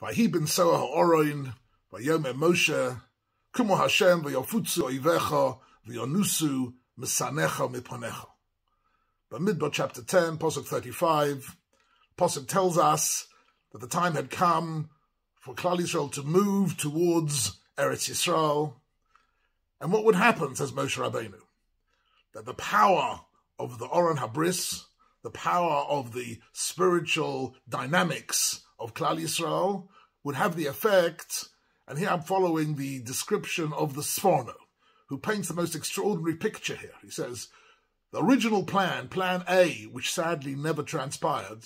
Vahi ben soa ha'oroin, vayomer Moshe, kumo Hashem vayofutzu oivecha, vayonusu mesanecha miponecha. Bamidbar chapter 10, Pasuk 35, Pasuk tells us that the time had come for Klal Yisrael to move towards Eretz Yisrael. And what would happen, says Moshe Rabbeinu? That the power of the Oron Habris, the power of the spiritual dynamics of Klal Yisrael would have the effect, and here I'm following the description of the Sforno, who paints the most extraordinary picture here. He says, the original plan, Plan A, which sadly never transpired,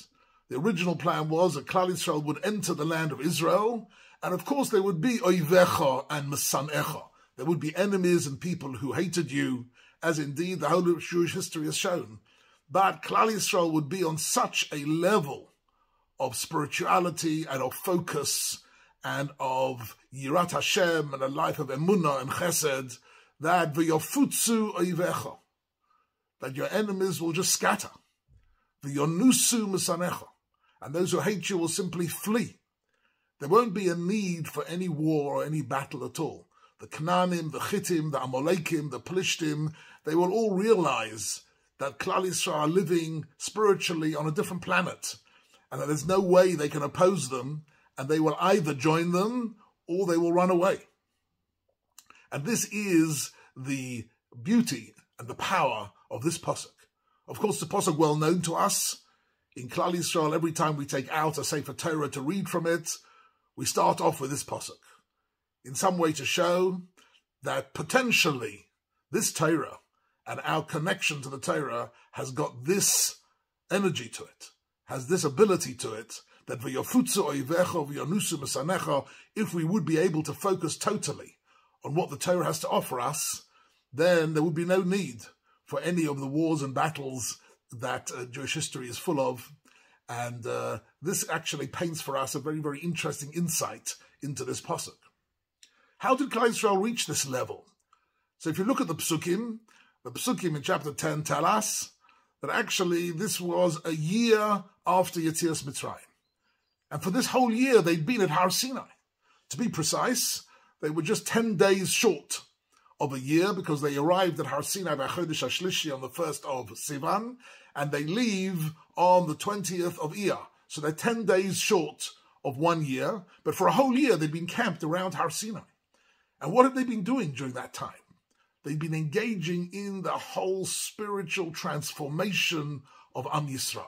the original plan was that Klal Yisrael would enter the land of Israel, and of course there would be Oivecha and Mesanecha. There would be enemies and people who hated you, as indeed the whole of Jewish history has shown. But Klal Yisrael would be on such a level of spirituality and of focus and of Yirat Hashem and a life of Emunah and Chesed that v'yofutzu oivecha, that your enemies will just scatter. V'yonusu mesanecha, and those who hate you will simply flee. There won't be a need for any war or any battle at all. The Canaanim, the Chittim, the Amolekim, the Plishtim, they will all realize that Klal Yisrael are living spiritually on a different planet, and that there's no way they can oppose them, and they will either join them or they will run away. And this is the beauty and the power of this pasuk. Of course, the pasuk well known to us. In Klal Yisrael, every time we take out a Sefer Torah to read from it, we start off with this pasuk, in some way to show that potentially this Torah and our connection to the Torah has got this energy to it, has this ability to it, that v'yofutzu oivecha v'yonusu mesanecha, if we would be able to focus totally on what the Torah has to offer us, then there would be no need for any of the wars and battles that Jewish history is full of. And this actually paints for us a very, very interesting insight into this pasuk. How did Klal Yisrael reach this level? So if you look at the psukim in chapter 10 tell us that actually this was a year after Yetzias Mitzrayim. And for this whole year, they'd been at Har Sinai. To be precise, they were just 10 days short of a year, because they arrived at Har Sinai by Chodesh HaShlishi on the 1st of Sivan, and they leave on the 20th of Iyar. So they're 10 days short of 1 year, but for a whole year they'd been camped around Har Sinai. And what have they been doing during that time? They've been engaging in the whole spiritual transformation of Am Yisrael,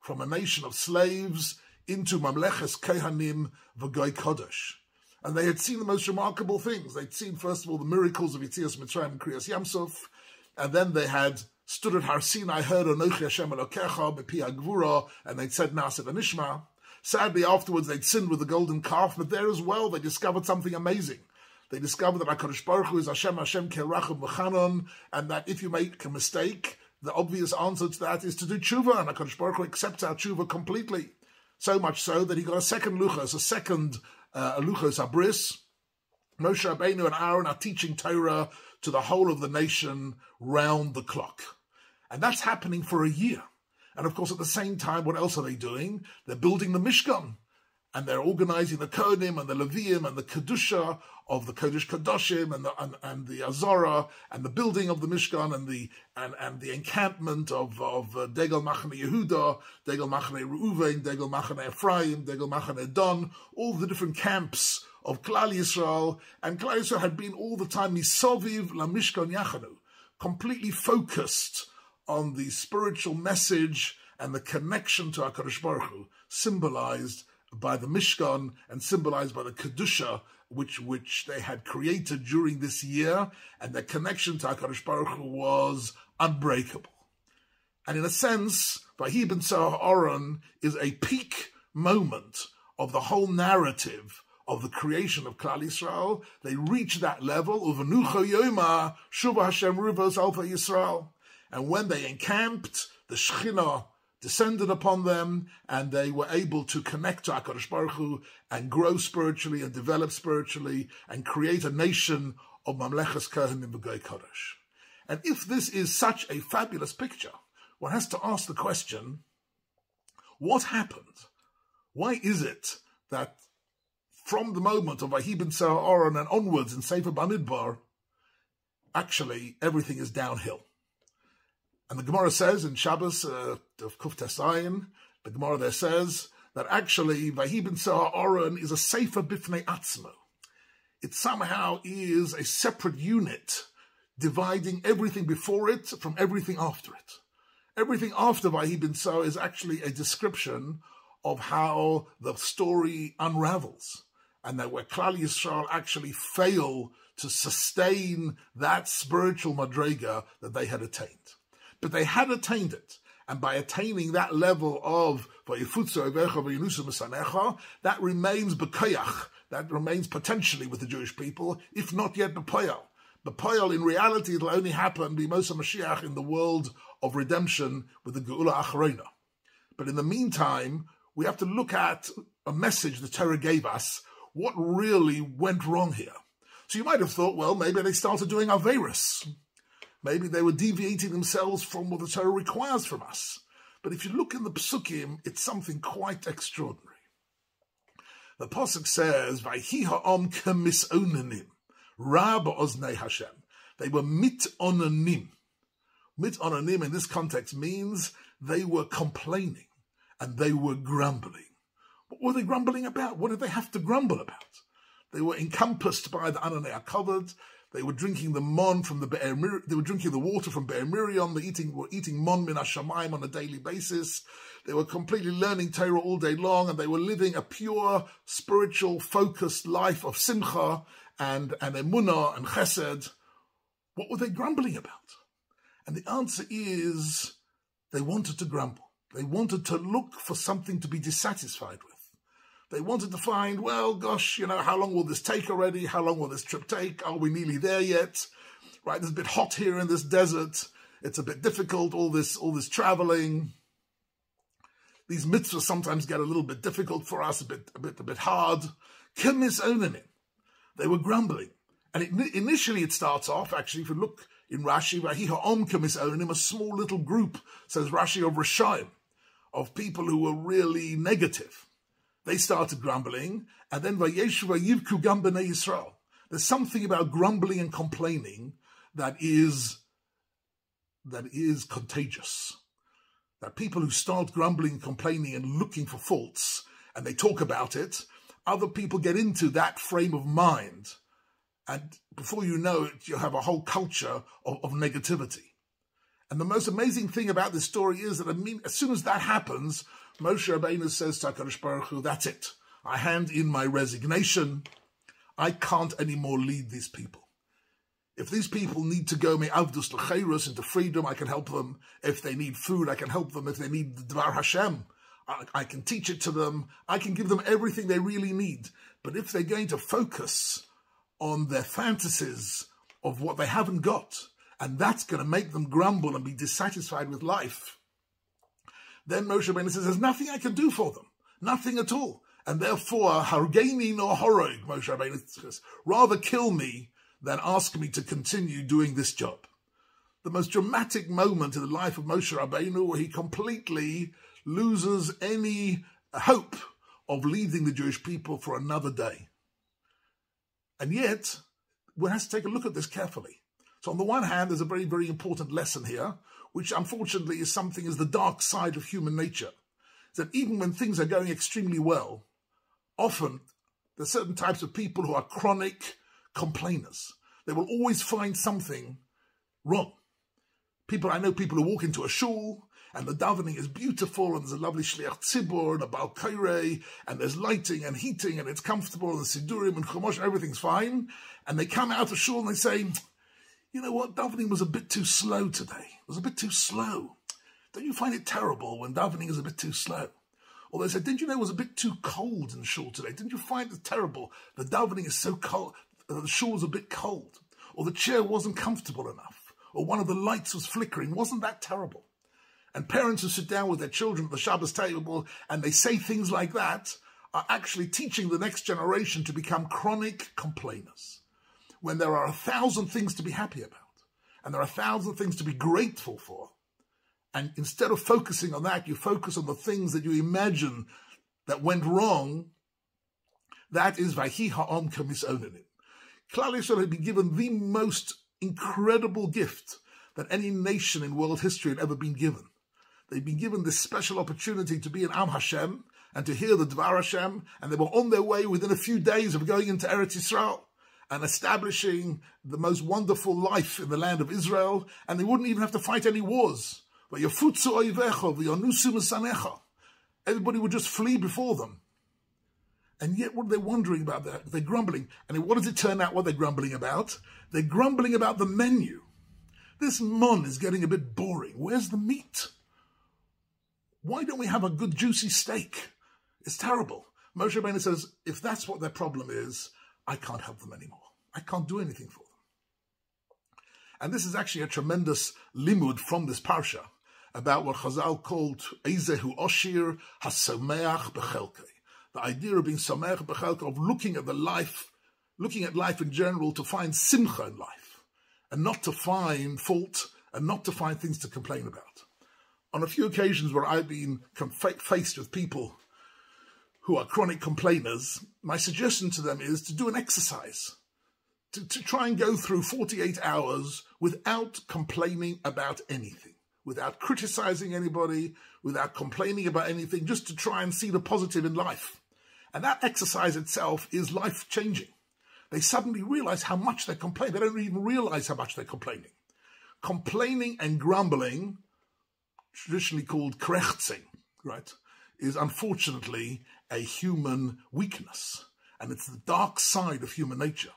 from a nation of slaves into Mamleches Kehanim V'Goy Kodesh. And they had seen the most remarkable things. They'd seen, first of all, the miracles of Yetzias Mitzrayim and Kriyas Yamsuf, and then they had stood at Har Sinai, heard Anochi Hashem Elokecha B'Pi HaGvura, and they'd said Na'aseh V'Nishma. Sadly, afterwards, they'd sinned with the golden calf, but there as well, they discovered something amazing. They discovered that HaKadosh Baruch Hu is Hashem Kerachim V'Chanon, and that if you make a mistake, the obvious answer to that is to do tshuva, and HaKadosh Baruch Hu accepts our tshuva completely. So much so that he got a second luchos, luchos abris. Moshe Rabbeinu and Aaron are teaching Torah to the whole of the nation round the clock. And that's happening for a year. And of course, at the same time, what else are they doing? They're building the Mishkan. And they're organizing the Kohanim and the Leviim and the Kedusha of the Kodesh Kadoshim and the Azara and the building of the Mishkan and the encampment of Degel Machane Yehuda, Degel Machane Reuven, Degel Machane Ephraim, Degel Machane Don, all the different camps of Klal Yisrael. And Klal Yisrael had been all the time Misoviv La Mishkan Yachanu, completely focused on the spiritual message and the connection to HaKadosh Baruch Hu, symbolized by the Mishkan and symbolized by the Kedusha, which they had created during this year, and their connection to HaKadosh Baruch Hu was unbreakable. And in a sense, Vahi ben Soa Aaron is a peak moment of the whole narrative of the creation of Klal Yisrael. They reach that level of Anucha Yoma, Shuva Hashem Rivos Alpha Yisrael. And when they encamped, the Shekhinah descended upon them, and they were able to connect to HaKadosh Baruch Hu and grow spiritually and develop spiritually and create a nation of Mamleches Kohanim V'Goy Kodesh. And if this is such a fabulous picture, one has to ask the question, what happened? Why is it that from the moment of Vahi ben Aaron and onwards in Sefer Bamidbar, actually everything is downhill. And the Gemara says in Shabbos of Kuf Tesayin, the Gemara there says that actually Vahi ben Aaron is a Sefer Bifnei Atzmo. It somehow is a separate unit dividing everything before it from everything after it. Everything after Vahi ben Tzar is actually a description of how the story unravels, and that where Klal Yisrael actually fail to sustain that spiritual madrega that they had attained. But they had attained it, and by attaining that level of Vayifutzu Oivecha Vayinusu Mesanecha, that remains b'koyach, that remains potentially with the Jewish people, if not yet b'poyal. B'poyal, in reality, it'll only happen b'Moshe Mashiach in the world of redemption with the Geula Acharona. But in the meantime, we have to look at a message the Torah gave us, what really went wrong here. So you might have thought, well, maybe they started doing Averis. Maybe they were deviating themselves from what the Torah requires from us. But if you look in the Psukim, it's something quite extraordinary. The Pasuk says, Vayhi ha'am k'misonanim, ra ba'oznei Hashem. They were mitonanim. Mitonanim in this context means they were complaining and they were grumbling. What were they grumbling about? What did they have to grumble about? They were encompassed by the Ananei HaKavod. They were drinking the mon from the Be'er Miriam. They were drinking the water from Be'er Miriam. They were eating mon min hashamayim on a daily basis. They were completely learning Torah all day long, and they were living a pure, spiritual, focused life of simcha and emunah and chesed. What were they grumbling about? And the answer is they wanted to grumble. They wanted to look for something to be dissatisfied with. They wanted to find, well, gosh, how long will this take already? How long will this trip take? Are we nearly there yet? Right, it's a bit hot here in this desert. It's a bit difficult, all this traveling. These mitzvahs sometimes get a little bit difficult for us, a bit hard. Kemis onanim. They were grumbling. And initially it starts off, actually, if you look in Rashi, Vahi ha'om kemis onanim, a small little group, says Rashi, of Rishayim, of people who were really negative. They started grumbling, and then Vayeshu vayivku gam b'nei Yisrael. There's something about grumbling and complaining that is contagious. That people who start grumbling, complaining, and looking for faults, and they talk about it, other people get into that frame of mind, and before you know it, you have a whole culture of negativity. And the most amazing thing about this story is that, as soon as that happens, Moshe Rabbeinu says to HaKadosh Baruch Hu, that's it. I hand in my resignation. I can't anymore lead these people. If these people need to go me'avdus l'cheirus, into freedom, I can help them. If they need food, I can help them. If they need the Dvar Hashem, I can teach it to them. I can give them everything they really need. But if they're going to focus on their fantasies of what they haven't got, and that's going to make them grumble and be dissatisfied with life, then Moshe Rabbeinu says, there's nothing I can do for them. Nothing at all. And therefore, hargeini no horog, Moshe Rabbeinu says, rather kill me than ask me to continue doing this job. The most dramatic moment in the life of Moshe Rabbeinu, where he completely loses any hope of leading the Jewish people for another day. And yet, one has to take a look at this carefully. So on the one hand, there's a very, very important lesson here, which unfortunately is something as the dark side of human nature. Is that even when things are going extremely well, often there's certain types of people who are chronic complainers. They will always find something wrong. I know people who walk into a shul, and the davening is beautiful, and there's a lovely shliach tzibur, and a bal kairei, and there's lighting and heating, and it's comfortable, and sidurim and chumash, everything's fine. And they come out of shul and they say, you know what, davening was a bit too slow today. It was a bit too slow. Don't you find it terrible when davening is a bit too slow? Or they said, didn't you know it was a bit too cold in shul today? Didn't you find it terrible? The davening is so cold, the shul was a bit cold. Or the chair wasn't comfortable enough. Or one of the lights was flickering. Wasn't that terrible? And parents who sit down with their children at the Shabbos table and they say things like that are actually teaching the next generation to become chronic complainers. When there are 1,000 things to be happy about, and there are 1,000 things to be grateful for, and instead of focusing on that, you focus on the things that you imagine that went wrong, That is Vayhi ha'om k'misonenim. Klal Yisrael had been given the most incredible gift that any nation in world history had ever been given. They'd been given this special opportunity to be an Am Hashem and to hear the Dvar Hashem, and they were on their way within a few days of going into Eretz Yisrael and establishing the most wonderful life in the land of Israel, and they wouldn't even have to fight any wars. Everybody would just flee before them. And yet what are they wondering about? They're grumbling. And what does it turn out what they're grumbling about? They're grumbling about the menu. This mon is getting a bit boring. Where's the meat? Why don't we have a good juicy steak? It's terrible. Moshe Rabbeinu says, if that's what their problem is, I can't help them anymore. I can't do anything for them. And this is actually a tremendous limud from this parsha about what Chazal called Eizehu Oshir HaSomeach B'Chelkei. The idea of being Someach B'Chelkei, of looking at life in general to find simcha in life, and not to find fault, and not to find things to complain about. On a few occasions where I've been faced with people who are chronic complainers, my suggestion to them is to do an exercise, to try and go through 48 hours without complaining about anything, without criticizing anybody, without complaining about anything, just to try and see the positive in life. And that exercise itself is life-changing. They suddenly realize how much they're complaining. They don't even realize how much they're complaining. Complaining and grumbling, traditionally called krechzing, right, is unfortunately a human weakness. And it's the dark side of human nature.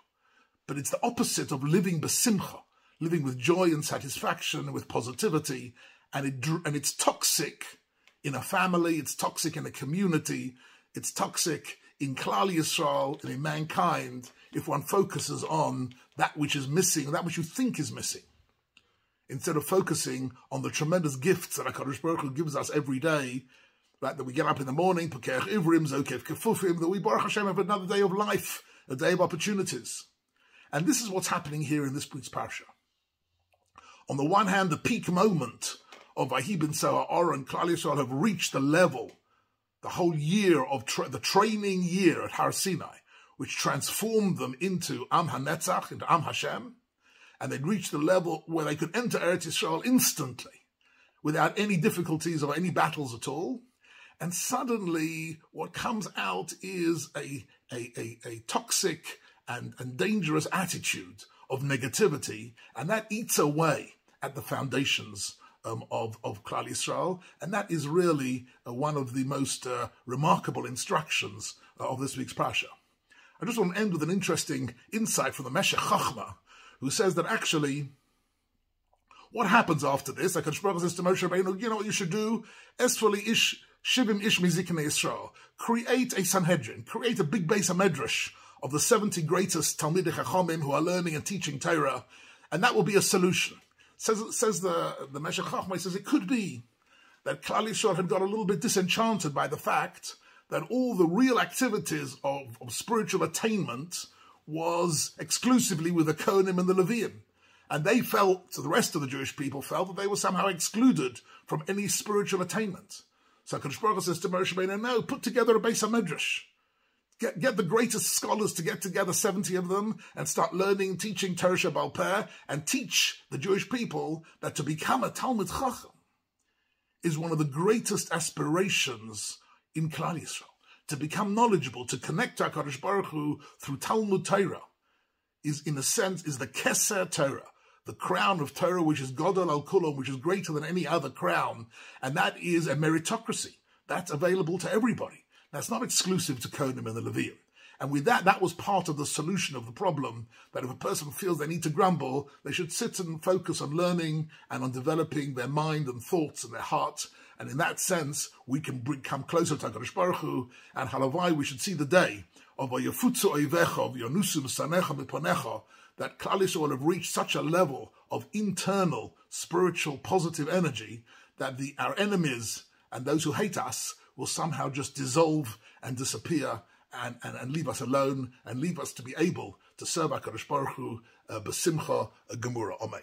But it's the opposite of living besimcha, living with joy and satisfaction and with positivity. And it's toxic in a family, it's toxic in a community, it's toxic in Klal Yisrael and in mankind if one focuses on that which is missing, that which you think is missing, instead of focusing on the tremendous gifts that HaKadosh Baruch Hu gives us every day, right? That we get up in the morning, Pekech Ivrim, Zokef Kefufim, that we, Baruch Hashem, have another day of life, a day of opportunities. And this is what's happening here in this week's parsha. On the one hand, the peak moment of Vahi ben Sa'ar and Klal Yisrael have reached the level, the whole year of the training year at Har Sinai, which transformed them into Am HaNetzach, into Am Hashem, and they'd reached the level where they could enter Eretz Yisrael instantly, without any difficulties or any battles at all. And suddenly, what comes out is a toxic and dangerous attitude of negativity, and that eats away at the foundations of Klal Yisrael, and that is really one of the most remarkable instructions of this week's Parsha. I just want to end with an interesting insight from the Meshech Chachma, who says that actually, what happens after this? Like HaKadosh Baruch Hu says to Moshe Rabbeinu, you know what you should do? Esfali ish shivim ish miziknei Yisrael. Create a Sanhedrin, create a big base of Medrash of the 70 greatest Talmidei Chachamim who are learning and teaching Torah, and that will be a solution. Says the Meshech Chachma, says it could be that Klal Yisrael had got a little bit disenchanted by the fact that all the real activities of spiritual attainment was exclusively with the Kohanim and the Leviim. And they felt, so the rest of the Jewish people felt, that they were somehow excluded from any spiritual attainment. So HaKadosh Baruch Hu says to Moshe Rabbeinu, no, put together a Beis HaMedrash. Get the greatest scholars to get together, 70 of them, and start learning, teaching Torah Shebaal Peh, and teach the Jewish people that to become a Talmid Chacham is one of the greatest aspirations in Klal Yisrael. To become knowledgeable, to connect to HaKadosh Baruch Hu through Talmud Torah is, in a sense, is the Keser Torah, the crown of Torah, which is Godol al Kulam, which is greater than any other crown, and that is a meritocracy. That's available to everybody. That's not exclusive to Kohanim and the Leviim. And with that, that was part of the solution of the problem, that if a person feels they need to grumble, they should sit and focus on learning and on developing their mind and thoughts and their heart. And in that sense, we can come closer to HaKadosh Baruch Hu, and halavai, we should see the day of Vayafutzu Oivecha, of Yonusu Mesanecha Miponecha, that Klal Yisrael have reached such a level of internal, spiritual, positive energy that our enemies and those who hate us will somehow just dissolve and disappear and leave us alone and leave us to be able to serve HaKadosh Baruch Hu b'simcha gemura. Amen.